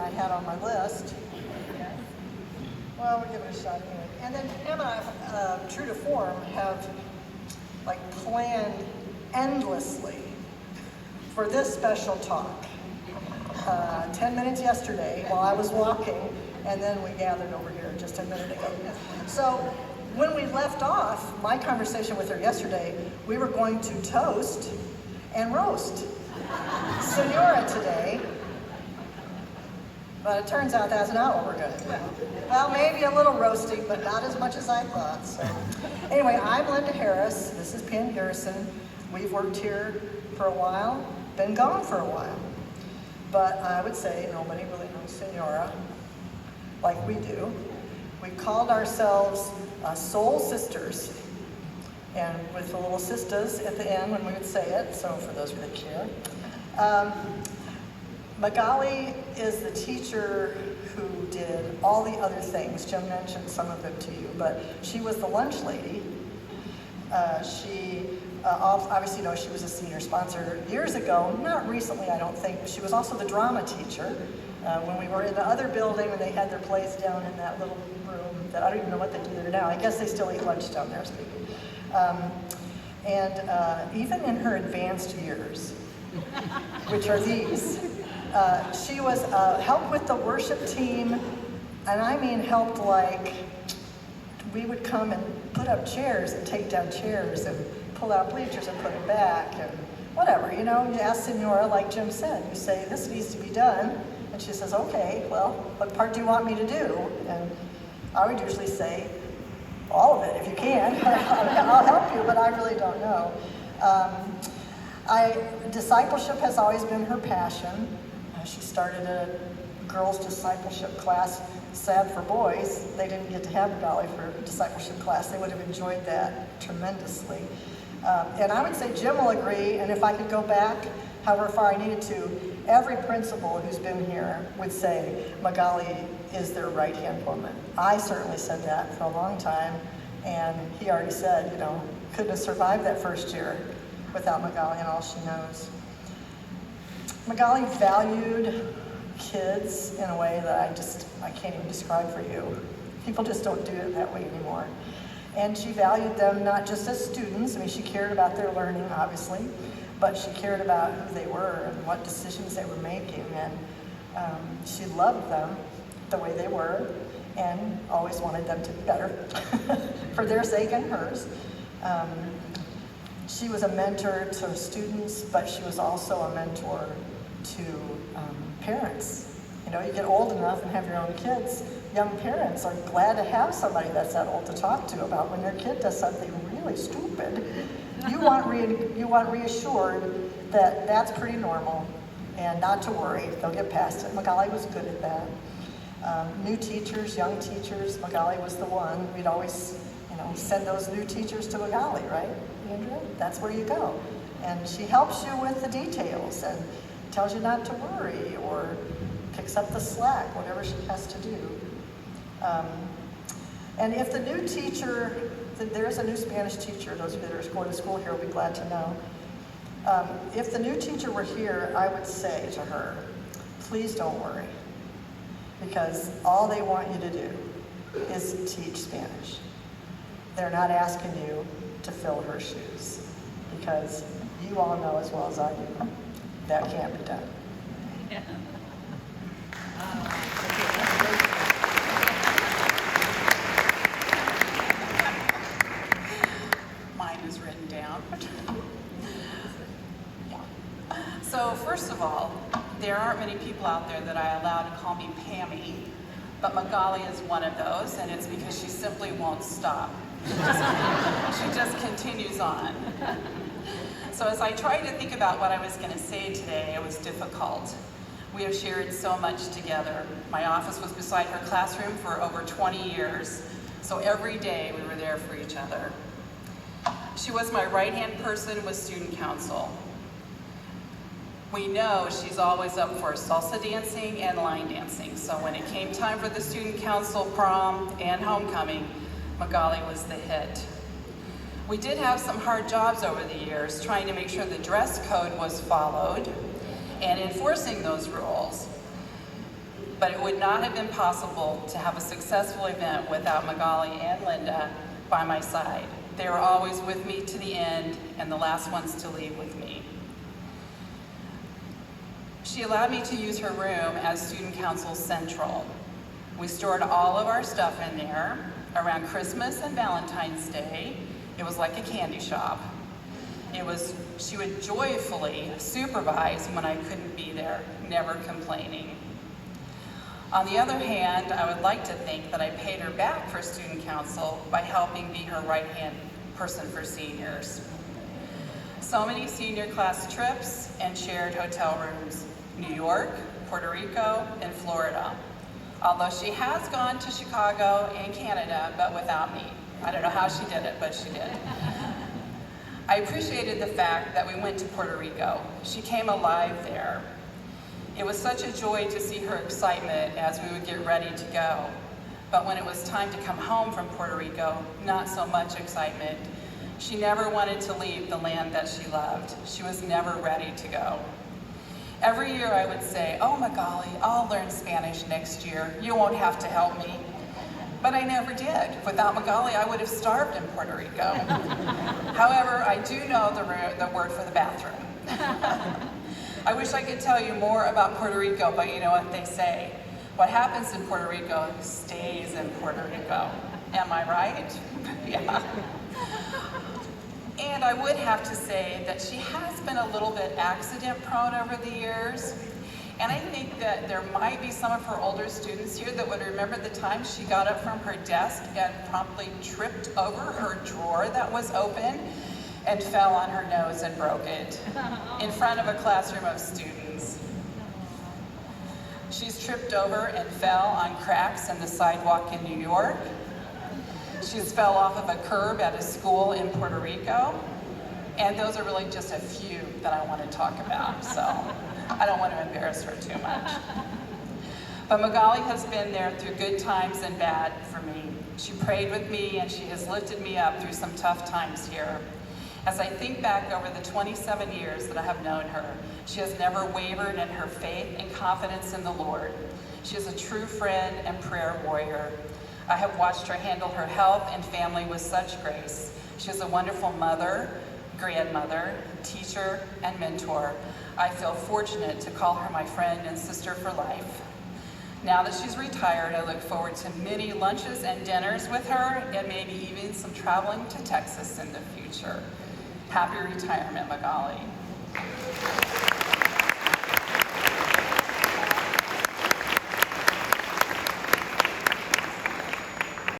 I had on my list. Well, we'll give it a shot anyway. And then Emma, true to form, have like planned endlessly for this special talk. 10 minutes yesterday while I was walking, and then we gathered over here just a minute ago. So when we left off, my conversation with her yesterday, we were going to toast and roast Senora today, but it turns out that's not what we're going to do. Well, maybe a little roasting, but not as much as I thought. So anyway, I'm Linda Harris. This is Pam Garrison. We've worked here for a while, been gone for a while. But I would say nobody really knows Senora like we do. We called ourselves Soul Sisters, and with the little sisters at the end when we would say it, so for those of you that care. Magali is the teacher who did all the other things. Jim mentioned some of them to you, but she was the lunch lady. She obviously, you know, she was a senior sponsor years ago, not recently, I don't think, but she was also the drama teacher when we were in the other building and they had their plays down in that little room that I don't even know what they do there now. I guess they still eat lunch down there, speaking. Even in her advanced years, which are these, she was helped with the worship team, and I mean helped like, we would come and put up chairs and take down chairs and pull out bleachers and put them back and whatever, you know. You ask Senora, like Jim said, you say, this needs to be done, and she says, okay, well, what part do you want me to do? And I would usually say, all of it if you can. I'll help you, but I really don't know. Discipleship has always been her passion. She started a girls' discipleship class. Sad for boys, they didn't get to have Magali for a discipleship class. They would have enjoyed that tremendously. And I would say Jim will agree, and if I could go back however far I needed to, every principal who's been here would say Magali is their right-hand woman. I certainly said that for a long time, and he already said, you know, couldn't have survived that first year without Magali and all she knows. Magali valued kids in a way that I can't even describe for you. People just don't do it that way anymore. And she valued them not just as students. I mean, she cared about their learning, obviously, but she cared about who they were and what decisions they were making. And she loved them the way they were and always wanted them to be better for their sake and hers. She was a mentor to students, but she was also a mentor to parents. You know, you get old enough and have your own kids, young parents are glad to have somebody that's that old to talk to about when their kid does something really stupid. You want reassured that that's pretty normal and not to worry, they'll get past it. Magali was good at that. New teachers, young teachers, Magali was the one. We'd always, you know, send those new teachers to Magali, right, Andrea? That's where you go. And she helps you with the details and tells you not to worry or picks up the slack, whatever she has to do. And if the new teacher, there's a new Spanish teacher, those of you that are going to school here will be glad to know. If the new teacher were here, I would say to her, please don't worry, because all they want you to do is teach Spanish. They're not asking you to fill her shoes, because you all know as well as I do, that can't be done. Yeah. Mine is written down. Yeah. So first of all, there aren't many people out there that I allow to call me Pammy, but Magali is one of those, and it's because she simply won't stop. She just continues on. So as I tried to think about what I was going to say today, it was difficult. We have shared so much together. My office was beside her classroom for over 20 years, so every day we were there for each other. She was my right-hand person with student council. We know she's always up for salsa dancing and line dancing, so when it came time for the student council prom and homecoming, Magali was the hit. We did have some hard jobs over the years, trying to make sure the dress code was followed and enforcing those rules. but it would not have been possible to have a successful event without Magali and Linda by my side. They were always with me to the end and the last ones to leave with me. She allowed me to use her room as Student Council Central. We stored all of our stuff in there. Around Christmas and Valentine's Day, it was like a candy shop. She would joyfully supervise when I couldn't be there, never complaining. On the other hand, I would like to think that I paid her back for Student Council by helping be her right-hand person for seniors. So many senior class trips and shared hotel rooms, New York, Puerto Rico, and Florida. Although she has gone to Chicago and Canada, but without me. I don't know how she did it, but she did. I appreciated the fact that we went to Puerto Rico. She came alive there. It was such a joy to see her excitement as we would get ready to go. But when it was time to come home from Puerto Rico, not so much excitement. She never wanted to leave the land that she loved. She was never ready to go. Every year I would say, "Oh, Magali, I'll learn Spanish next year. You won't have to help me." But I never did. Without Magali, I would have starved in Puerto Rico. However, I do know the word for the bathroom. I wish I could tell you more about Puerto Rico, but you know what they say. What happens in Puerto Rico stays in Puerto Rico. Am I right? Yeah. And I would have to say that she has been a little bit accident prone over the years. And I think that there might be some of her older students here that would remember the time she got up from her desk and promptly tripped over her drawer that was open and fell on her nose and broke it in front of a classroom of students. She's tripped over and fell on cracks in the sidewalk in New York. She's fell off of a curb at a school in Puerto Rico. And those are really just a few that I want to talk about, so I don't want to embarrass her too much. But Magali has been there through good times and bad for me. She prayed with me and she has lifted me up through some tough times here. As I think back over the 27 years that I have known her, she has never wavered in her faith and confidence in the Lord. She is a true friend and prayer warrior. I have watched her handle her health and family with such grace. She is a wonderful mother, grandmother, teacher, and mentor. I feel fortunate to call her my friend and sister for life. Now that she's retired, I look forward to many lunches and dinners with her and maybe even some traveling to Texas in the future. Happy retirement, Magali.